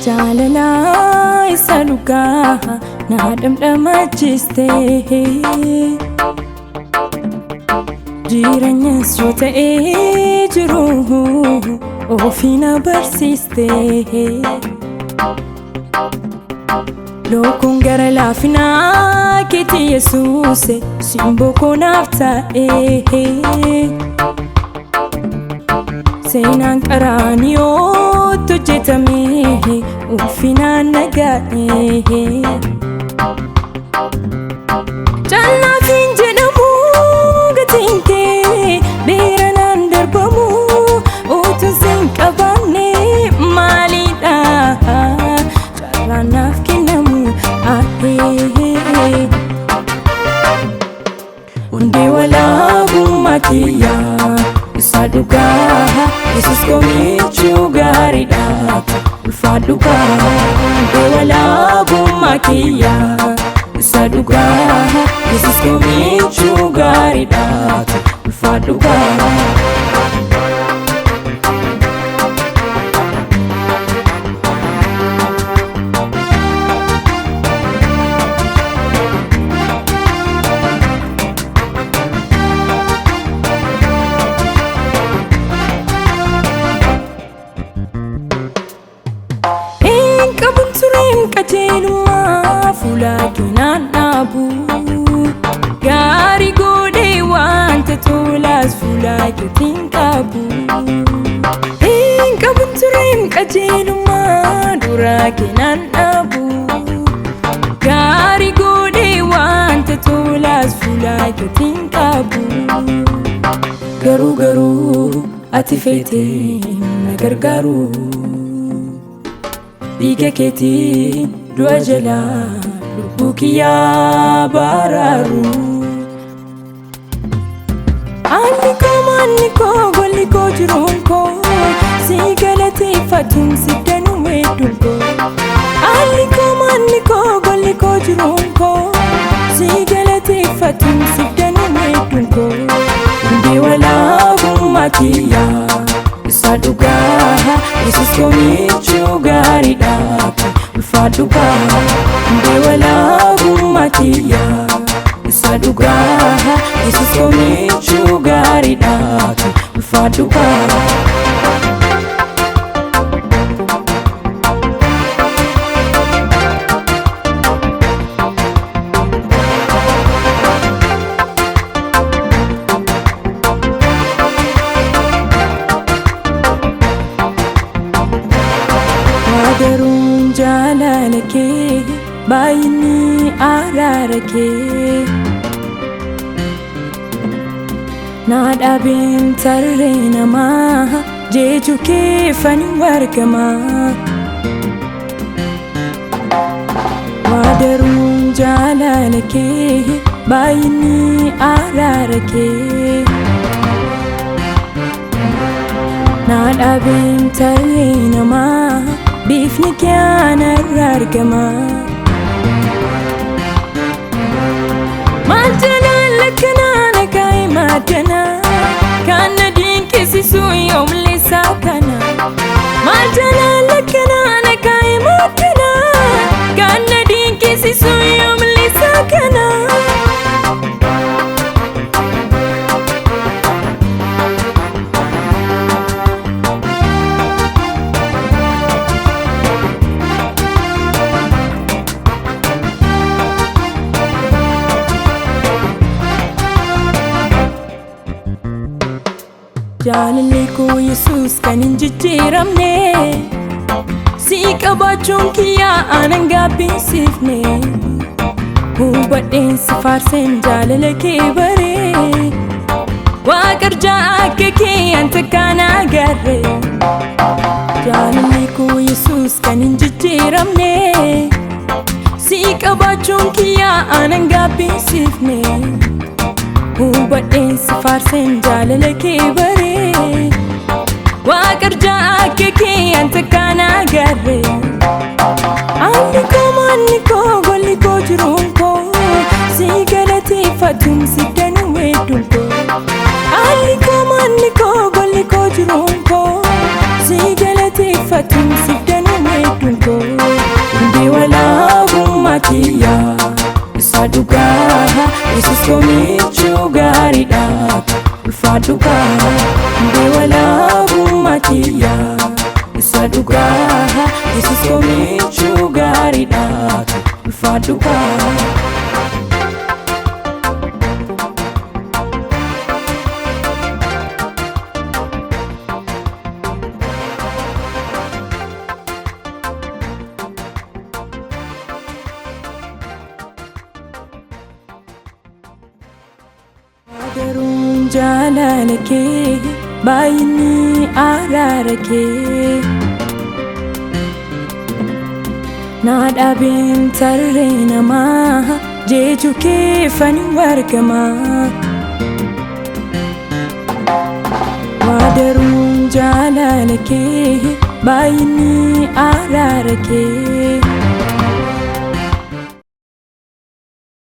jaalala isa dhugaa na dhamdhamachiste jireenyas yoo ta'ee jiru ofii na barsiiste Lookun gara laafinaa keetii Yesuuse simboo koo naaf ta'e seenaan qaraaniyooti hojjetame ulfinaan naga'e Jaallattiin jedhamu gatiin kee beeranaan darbamu utuu sin qabaanne maalidha carraanaaf kennamu Hundee walabummaa Kiyya isa dhugaa Yesus komichuu gaariidha ulfaadhugaa Hundee walabummaa Kiyya isa dhugaa Yesus komichuu gaariidha ulfaadhugaa Kajeelummaa fuula keenan dhaabu gaarii godhee wanta tolaas fuula keetiin qabu hin qabun tureen qajeelummaa dura keenan dhaabu gaarii godhee wanta tolaas fuula keetiin qabu garuu ati feetee na gargaaru Dhiiga keetiin du'a jalaa lubbuu kiyyaa baraaru Anni koo golli koo jiruun koo si galateeffatuun si danuu hedduun koo Anni koo golli koo jiruun koo si galateeffatuun si danuu hedduun koo Hundee walabummaa Kiyya isa dhugaa Yesus komichuu gaariidha ulfaadhugaa Hundee walabummaa Kiyya isa dhugaa Yesus komichuu gaariidha ulfaadhugaa Garuun jaalala kee baay'inni araara kee na dhaabeen tarree namaa jechu kee faniin argamaa Garuun jaalala kee baay'inni araara kee na dhaabeen tarree namaa Bifni kiyana argama Maljana lakana kai madana Kana dinkisisu yomlisa kana Maljana lakana kai madana Kana dinkisisu yomlisa kana Jaalalli koo Yesus kan hin jijjiiramne si qabaachuun kiyya aanan gaabbinsifne hubadheen si faarseen jaalala kee baree waaqarjaa akka kee anta kaan agarre Jaalalli koo Yesus kan hin jijjiiramne si qabaachuun kiyya aanan gaabbinsifne hubadheen si faarseen jaalala kee baree waaqarjaa akka kee anta kaan agarre Anni koo golli koo jiruun koo si galateeffatuun si danuu hedduun koo Anni koo golli koo jiruun koo si galateeffatuun si danuu hedduun koo Yesus komichuu gaariidha ulfaadhu kaa. Garuu jaalala kee baay'inni araara kee na dhaabeen tarree namaa jechu kee fani wargamaa. Garuu jaalala kee baay'inni araara kee